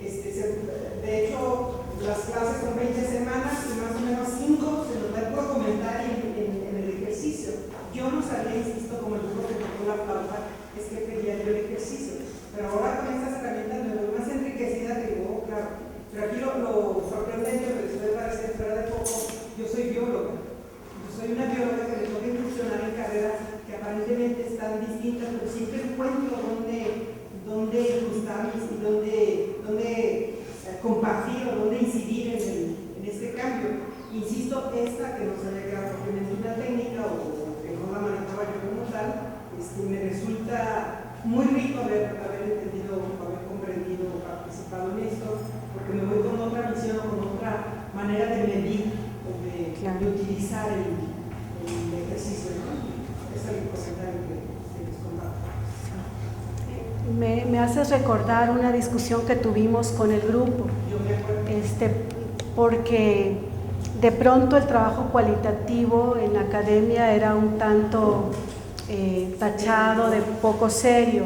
de hecho, las clases son 20 semanas y más o menos 5 se nos da por comentar en el ejercicio. Pero aquí lo sorprendente, pero les puede parecer fuera de foco, yo soy bióloga. Yo soy una bióloga que me toca incursionar en carreras que aparentemente están distintas, pero siempre encuentro dónde incrustarme y dónde compartir o dónde incidir en este cambio. Insisto, esta que no sabía que era propiamente una técnica o que no la manejaba yo como tal, me resulta muy rico haber entendido, haber comprendido, participado en esto, porque me voy con otra visión o con otra manera de medir o de utilizar el ejercicio, ¿no? Ese es el comentario que les comparto. Me haces recordar una discusión que tuvimos con el grupo, porque de pronto el trabajo cualitativo en la academia era un tanto tachado de poco serio,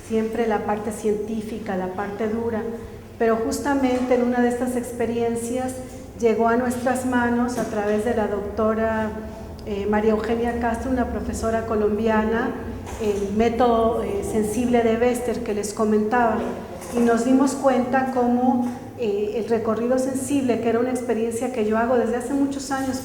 siempre la parte científica, la parte dura, pero justamente en una de estas experiencias llegó a nuestras manos a través de la doctora María Eugenia Castro, una profesora colombiana, el método sensible de Bester que les comentaba, y nos dimos cuenta cómo el recorrido sensible, que era una experiencia que yo hago desde hace muchos años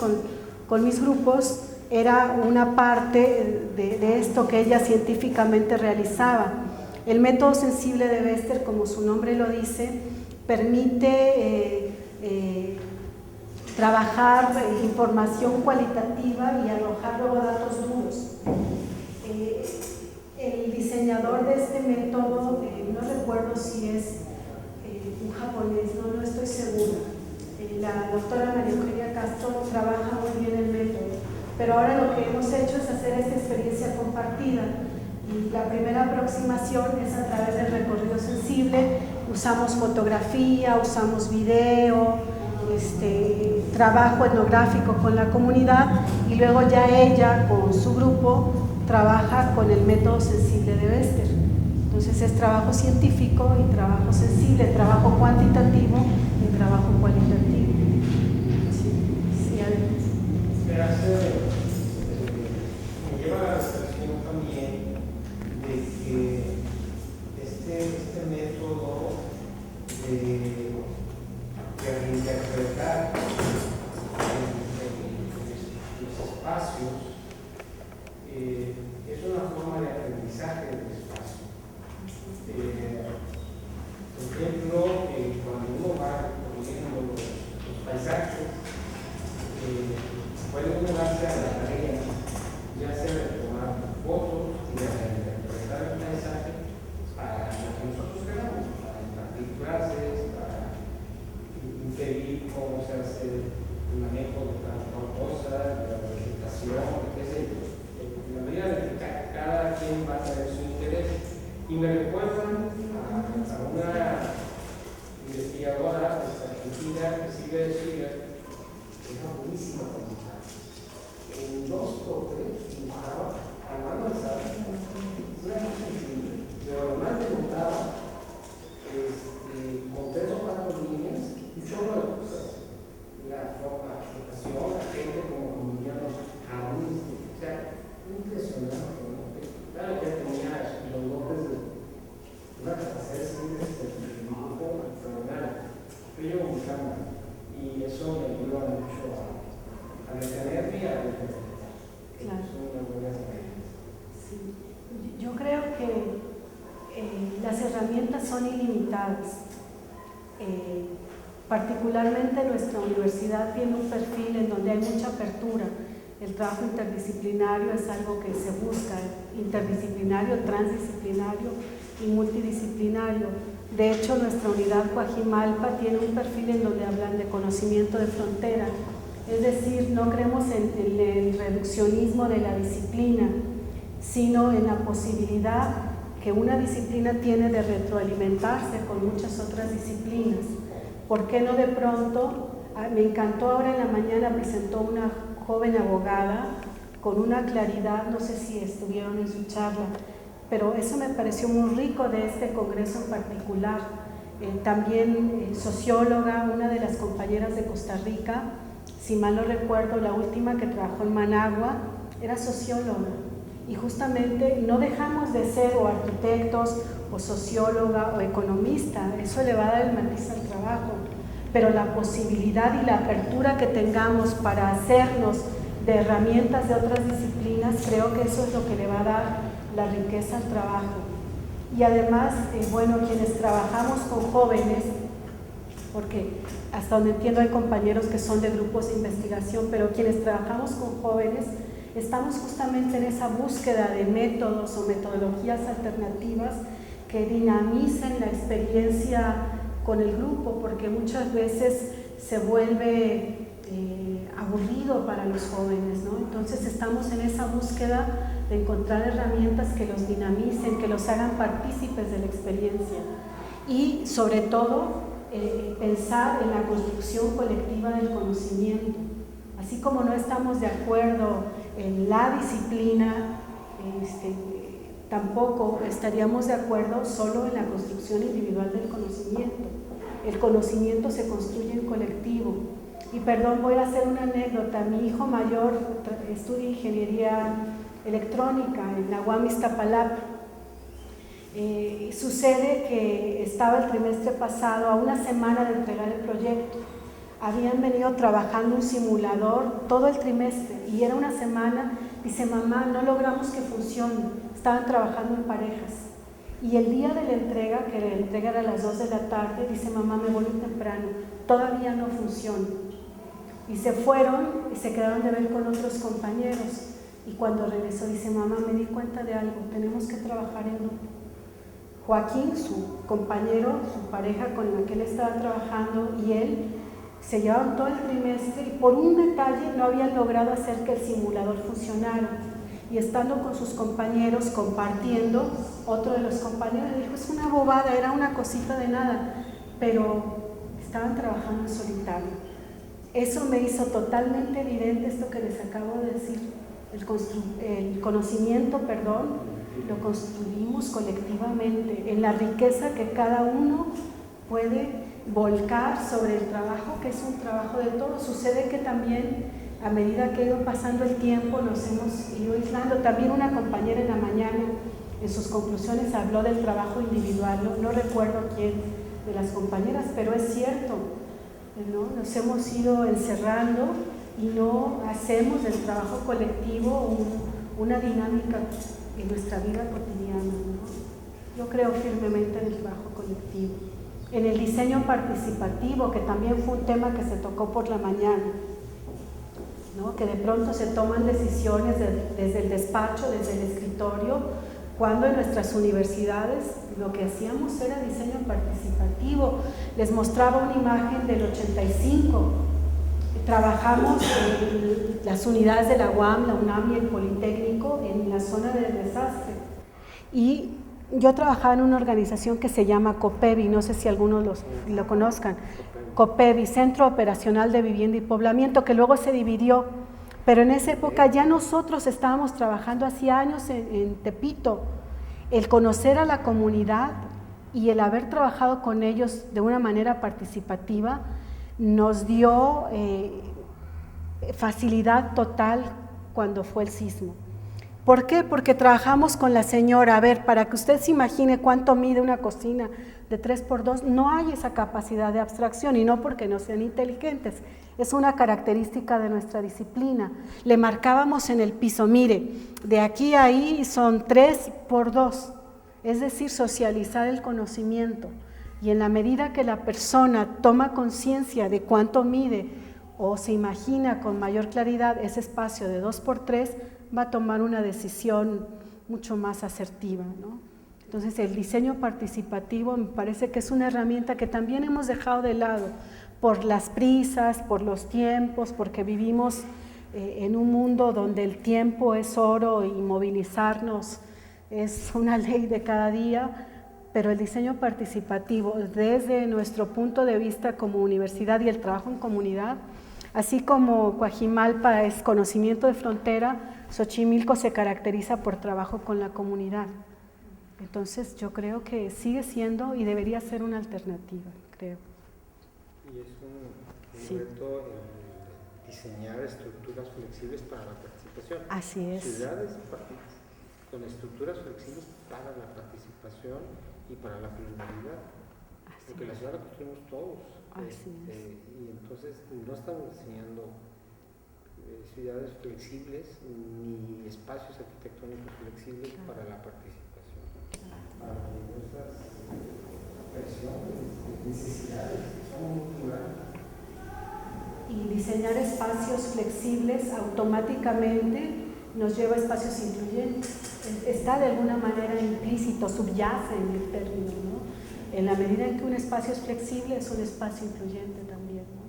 con mis grupos, era una parte de esto que ella científicamente realizaba. El método sensible de Bester, como su nombre lo dice, permite trabajar información cualitativa y arrojar luego datos duros. El diseñador de este método, no recuerdo si es un japonés, no estoy segura. La doctora María Eugenia Castro trabaja muy bien el método, pero ahora lo que hemos hecho es hacer esta experiencia compartida. Y la primera aproximación es a través del recorrido sensible. Usamos fotografía, usamos video, trabajo etnográfico con la comunidad, y luego ya ella con su grupo trabaja con el método sensible de Bester. Entonces es trabajo científico y trabajo sensible, trabajo cuantitativo y trabajo cualitativo. Sí, adelante. Me lleva a la reflexión también de que este método de interpretar los espacios es una forma de aprendizaje del espacio. Por ejemplo, cuando uno va recorriendo los paisajes, puede uno darse a la tarea, ya sea de tomar fotos y de interpretar el paisaje para lo que nosotros queramos, para impartir clases, para inferir cómo se hace el manejo de tal cosa, de la vegetación, qué sé yo. En la medida de que cada quien va a tener su interés. Y me recuerdan a una investigadora argentina que sigue decir que era buenísima para dibujar. En 2 por 3 dibujaba a mano alzada, una cosa increíble, pero además dibujaba con 3 o 4 líneas un chorro de cosas. La forma, la flotación, la gente como comían los jarones, o sea, impresionante, ¿no? Claro que tenía los dotes de una capacidad de síntesis de dibujo fenomenal. Yo llevo buscando y eso me ayuda mucho a detenerme y a interpretar. Claro. Son unas buenas herramientas. Sí. Yo creo que las herramientas son ilimitadas. Particularmente nuestra universidad tiene un perfil en donde hay mucha apertura. El trabajo interdisciplinario es algo que se busca, interdisciplinario, transdisciplinario y multidisciplinario. De hecho, nuestra unidad Coajimalpa tiene un perfil en donde hablan de conocimiento de frontera, es decir, no creemos en el reduccionismo de la disciplina, sino en la posibilidad que una disciplina tiene de retroalimentarse con muchas otras disciplinas. ¿Por qué no de pronto? Me encantó ahora en la mañana, presentó una joven abogada con una claridad, no sé si estuvieron en su charla, pero eso me pareció muy rico de este congreso en particular. También socióloga, una de las compañeras de Costa Rica, si mal no recuerdo, la última que trabajó en Managua, era socióloga. Y justamente no dejamos de ser o arquitectos o socióloga o economista, eso le va a dar el matiz al trabajo, pero la posibilidad y la apertura que tengamos para hacernos de herramientas de otras disciplinas, creo que eso es lo que le va a dar la riqueza al trabajo. Y además, bueno, quienes trabajamos con jóvenes, porque hasta donde entiendo hay compañeros que son de grupos de investigación, pero quienes trabajamos con jóvenes, estamos justamente en esa búsqueda de métodos o metodologías alternativas que dinamicen la experiencia con el grupo, porque muchas veces se vuelve aburrido para los jóvenes, ¿no? Entonces estamos en esa búsqueda de encontrar herramientas que los dinamicen, que los hagan partícipes de la experiencia y sobre todo pensar en la construcción colectiva del conocimiento. Así como no estamos de acuerdo en la disciplina, tampoco estaríamos de acuerdo solo en la construcción individual del conocimiento. El conocimiento se construye en colectivo. Y perdón, voy a hacer una anécdota. Mi hijo mayor estudia ingeniería electrónica en la UAM Iztapalapa. Sucede que estaba el trimestre pasado a una semana de entregar el proyecto. Habían venido trabajando un simulador todo el trimestre y era una semana. Dice, mamá, no logramos que funcione. Estaban trabajando en parejas. Y el día de la entrega, que la entrega era a las 2 de la tarde, dice, mamá, me voy temprano, todavía no funciona. Y se fueron y se quedaron de ver con otros compañeros. Y cuando regresó, dice, mamá, me di cuenta de algo, tenemos que trabajar en grupo. Joaquín, su compañero, su pareja con la que él estaba trabajando, y él se llevaron todo el trimestre y por un detalle no habían logrado hacer que el simulador funcionara. Y estando con sus compañeros compartiendo, otro de los compañeros le dijo, es una bobada, era una cosita de nada, pero estaban trabajando en solitario. Eso me hizo totalmente evidente esto que les acabo de decir. El conocimiento, lo construimos colectivamente en la riqueza que cada uno puede volcar sobre el trabajo, que es un trabajo de todos. Sucede que también a medida que ha ido pasando el tiempo nos hemos ido aislando. También una compañera en la mañana en sus conclusiones habló del trabajo individual, no recuerdo quién de las compañeras, pero es cierto, ¿no? Nos hemos ido encerrando y no hacemos del trabajo colectivo una dinámica en nuestra vida cotidiana, ¿no? Yo creo firmemente en el trabajo colectivo, en el diseño participativo, que también fue un tema que se tocó por la mañana, ¿no? Que de pronto se toman decisiones desde el despacho, desde el escritorio, cuando en nuestras universidades lo que hacíamos era diseño participativo. Les mostraba una imagen del 85. Trabajamos en las unidades de la UAM, la UNAM y el Politécnico en la zona del desastre. Y yo trabajaba en una organización que se llama COPEVI, no sé si algunos lo conozcan. COPEVI, Centro Operacional de Vivienda y Poblamiento, que luego se dividió. Pero en esa época ya nosotros estábamos trabajando hacía años en Tepito. El conocer a la comunidad y el haber trabajado con ellos de una manera participativa nos dio facilidad total cuando fue el sismo. ¿Por qué? Porque trabajamos con la señora. A ver, para que usted se imagine cuánto mide una cocina de 3x2, no hay esa capacidad de abstracción, y no porque no sean inteligentes, es una característica de nuestra disciplina. Le marcábamos en el piso, mire, de aquí a ahí son 3x2, es decir, socializar el conocimiento. Y en la medida que la persona toma conciencia de cuánto mide o se imagina con mayor claridad ese espacio de 2x3, va a tomar una decisión mucho más asertiva, ¿no? Entonces el diseño participativo me parece que es una herramienta que también hemos dejado de lado por las prisas, por los tiempos, porque vivimos en un mundo donde el tiempo es oro y movilizarnos es una ley de cada día. Pero el diseño participativo, desde nuestro punto de vista como universidad y el trabajo en comunidad, así como Coajimalpa es conocimiento de frontera, Xochimilco se caracteriza por trabajo con la comunidad. Entonces yo creo que sigue siendo y debería ser una alternativa, creo. Y es un reto el diseñar estructuras flexibles para la participación. Así es. Ciudades con estructuras flexibles para la participación y para la pluralidad, porque la ciudad la construimos todos. Y entonces no estamos diseñando ciudades flexibles ni espacios arquitectónicos flexibles para la participación, para nuestras versiones, necesidades, que son muy plurales. Y diseñar espacios flexibles automáticamente nos lleva a espacios incluyentes. Está de alguna manera implícito, subyace en el término, ¿no? En la medida en que un espacio es flexible, es un espacio incluyente también, ¿no?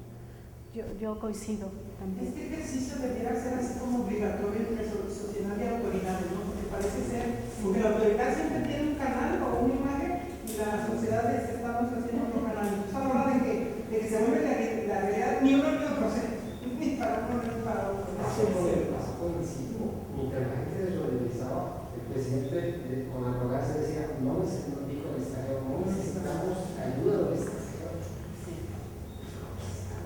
Yo coincido también. Este ejercicio debiera ser así como obligatorio entre sociedad y autoridades, ¿no? Porque parece ser que la autoridad siempre tiene un canal o una imagen y la sociedad estamos haciendo otro canal. Entonces, a la hora de que se vuelve la realidad, ni uno ni otro, ni para uno ni para otro. Más coincido, mientras la gente desolidarizaba, el presidente con arrogancia decía, no necesitamos ayuda logística.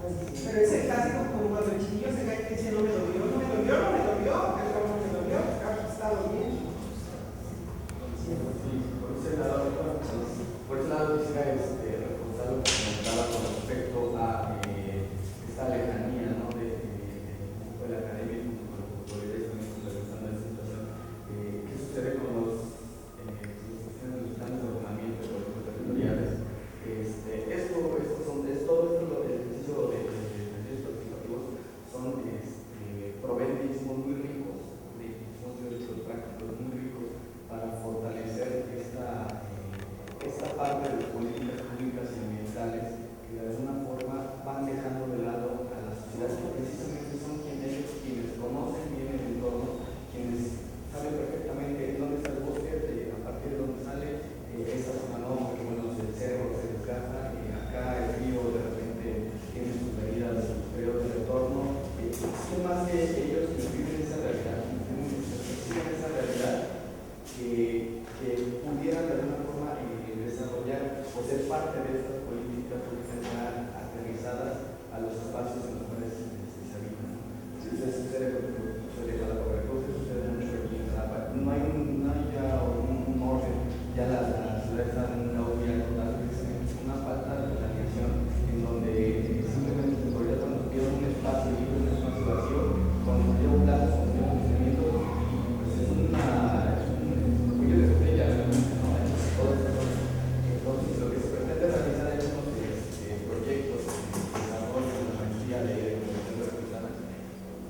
Pero es el clásico como cuando el chiquillo se cae y dice no me dolió, el cabo no me dolió, está bien. Por ese lado quisiera reforzar lo que comentaba con respecto a esta lejanía, ¿no? de la academia y con las autoridades también supervisando esta situación. ¿Qué sucede con los planes de ordenamiento de políticas territoriales? Todo esto, lo del ejercicio de ejercicios participativos son proveen de insumos muy ricos, prácticos muy ricos para fortalecer esta parte de las políticas públicas y ambientales que de alguna forma van dejando de lado a las sociedades que precisamente son quienes conocen bien el entorno, quienes saben perfectamente dónde está el bosque, a partir de dónde sale esta zona, no, porque bueno, el cerro se desgasta, acá el río de repente tiene sus medidas, sus periodos de retorno, son más que ellos que viven esa realidad, perciben esa realidad, que pudieran de alguna forma desarrollar o ser parte de estas políticas públicas ya aterrizadas a los espacios en los cuales se habitan. Sucede para la Cobertura, sucede mucho aquí en Jalapa. No hay ya un orden, ya la ciudad está en una unidad total, precisamente una falta de planeación en donde simplemente se podría cuando tuviera un espacio libre, un espacio vacío, cuando tuviera un plazo, cuando tuviera un funcionamiento, pues es un cuello de botella realmente, ¿no? Entonces, lo que se pretende realizar es unos proyectos de desarrollo de la maestría de comunicación de personas,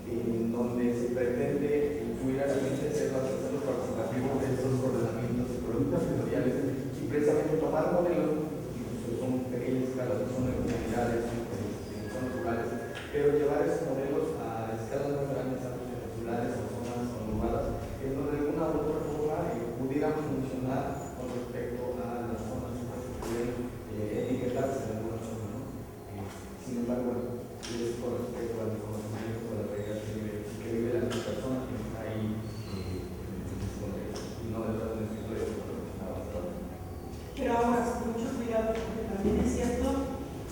en donde se pretende incluir a la gente ser los participativos de estos ordenamientos de políticas territoriales y precisamente tomar modelos que son pequeñas escalas, son en comunidades, en zonas rurales, pero llevar esos modelos a escalas más grandes, a zonas rurales o zonas conurbadas, en donde de alguna u otra forma pudieran funcionar con respecto a las zonas que pudieran etiquetarse de alguna forma, ¿no? Sin embargo, es con respecto al conocimiento, a la realidad que vive la persona que está ahí y no detrás de un escritorio avanzado. Pero ahora, mucho cuidado, porque también es cierto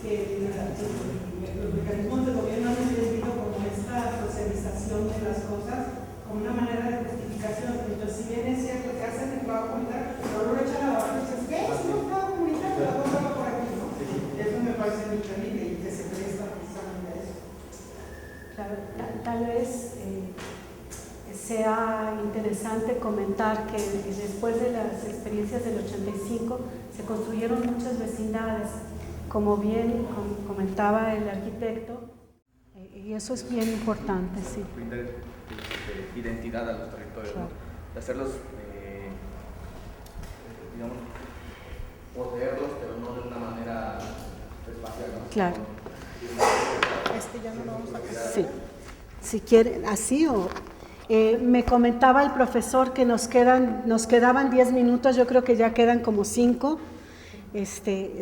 que los mecanismos de gobierno han entendido como esta socialización de las cosas como una manera de justificación. Entonces, si bien es cierto que hacen el trabajo comunitario, pero luego echan a la barra y dicen, ¿qué? Es un trabajo comunitario, la cosa va por aquí, ¿no? Eso me parece muy terrible y que se presta precisamente a eso. Claro, tal vez sea interesante comentar que después de las experiencias del 85 se construyeron muchas vecindades, como bien comentaba el arquitecto, y eso es bien importante, sí. Brindar identidad a los territorios, claro. ¿No? De hacerlos, digamos, poseerlos, pero no de una manera espacial, ¿no? Claro. Ya no lo vamos a pasar. Sí. Si quieren, así o... me comentaba el profesor que nos quedaban 10 minutos, yo creo que ya quedan como 5.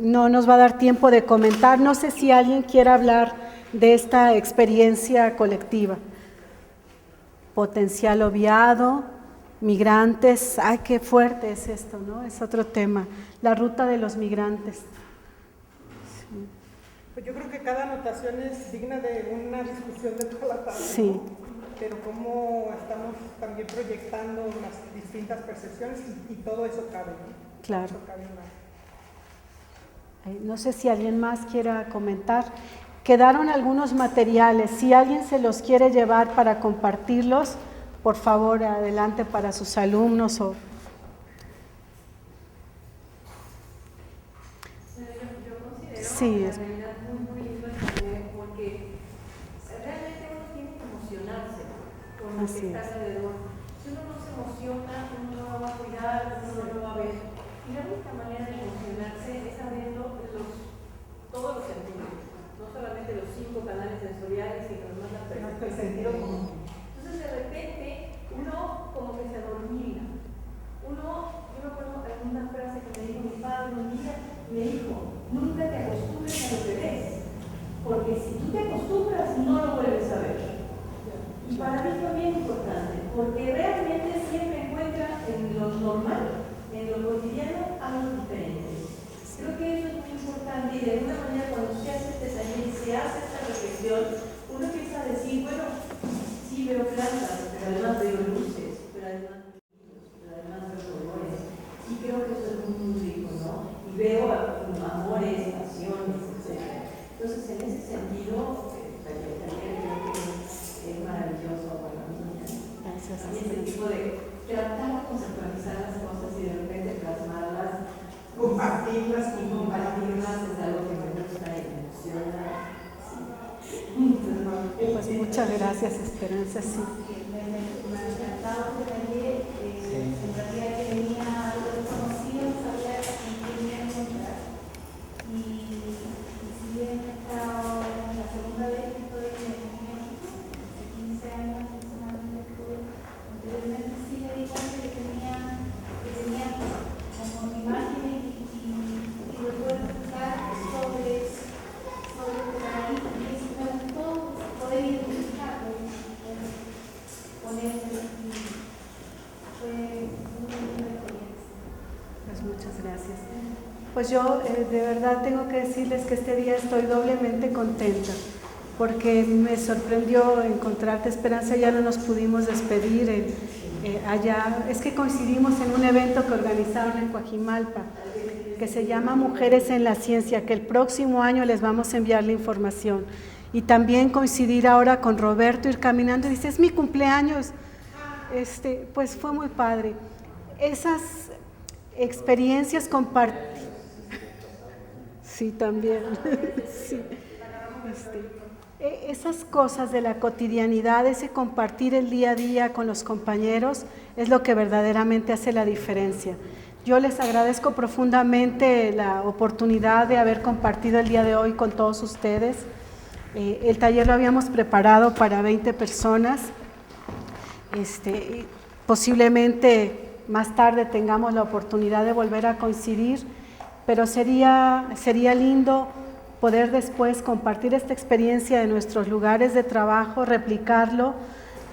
No nos va a dar tiempo de comentar. No sé si alguien quiere hablar de esta experiencia colectiva. Potencial obviado, migrantes, ¡ay, qué fuerte es esto!, ¿no? Es otro tema. La ruta de los migrantes. Sí. Pues yo creo que cada anotación es digna de una discusión de toda la tarde, sí. ¿no? Pero cómo estamos también proyectando las distintas percepciones y todo eso cabe, ¿no? Claro. No sé si alguien más quiera comentar. Quedaron algunos materiales. Si alguien se los quiere llevar para compartirlos, por favor, adelante para sus alumnos. Yo considero Sí, en realidad muy lindo el taller porque realmente uno tiene que emocionarse con lo que está alrededor. Si uno no se emociona, uno no lo va a cuidar, uno no lo va a ver. Y la única manera de emocionarse es abriendo todos los sentidos, no solamente los 5 canales sensoriales, sino además el sentido común. Entonces de repente uno como que se adormila. Yo me acuerdo de una frase que me dijo mi padre un día, me dijo, nunca te acostumbres a lo que ves, porque si tú te acostumbras no lo vuelves a ver. Y para mí fue bien importante, porque realmente siempre encuentra en lo normal, en lo cotidiano, algo diferente. Creo que eso es muy importante y de alguna manera cuando se hace este taller, se hace esta reflexión, uno empieza a decir, bueno, sí veo plantas, pero además veo luces, pero además veo colores. Y creo que eso es muy rico, ¿no? Y veo amores, pasiones, etc. Entonces, en ese sentido, el taller creo que es maravilloso para mí. Gracias. A mí ese tipo de tratar de conceptualizar las cosas y de repente plasmarlas, compartirlas es algo que me gusta y me emociona. Pues muchas gracias, Esperanza. Sí. Me encantaba este taller, en realidad que venía algo desconocido, sabía con quién me iba a encontrar. Y si bien he estado la segunda vez que estoy en México, hace 15 años aproximadamente estuve, anteriormente sí me di cuenta que tenía como imágenes y recuerdo explicar sobre el paraíso, y eso me gustó poder identificarlo, ponerlo, y fue una linda experiencia. Pues muchas gracias. Pues yo de verdad tengo que decirles que este día estoy doblemente contenta porque me sorprendió encontrarte, Esperanza. Ya no nos pudimos despedir allá. Es que coincidimos en un evento que organizaron en Coajimalpa que se llama Mujeres en la Ciencia, que el próximo año les vamos a enviar la información. Y también coincidir ahora con Roberto, ir caminando y dice, es mi cumpleaños. Pues fue muy padre. Esas experiencias compartidas. Sí, también. Sí. Esas cosas de la cotidianidad, ese compartir el día a día con los compañeros, es lo que verdaderamente hace la diferencia. Yo les agradezco profundamente la oportunidad de haber compartido el día de hoy con todos ustedes. El taller lo habíamos preparado para 20 personas. Posiblemente más tarde tengamos la oportunidad de volver a coincidir, pero sería lindo poder después compartir esta experiencia de nuestros lugares de trabajo, replicarlo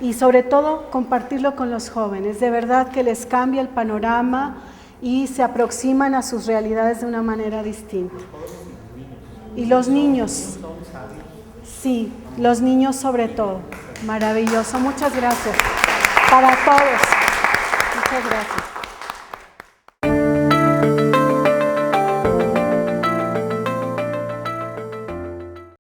y sobre todo compartirlo con los jóvenes. De verdad que les cambia el panorama y se aproximan a sus realidades de una manera distinta. Y los niños, sí, los niños sobre todo. Maravilloso, muchas gracias. Para todos. Muchas gracias.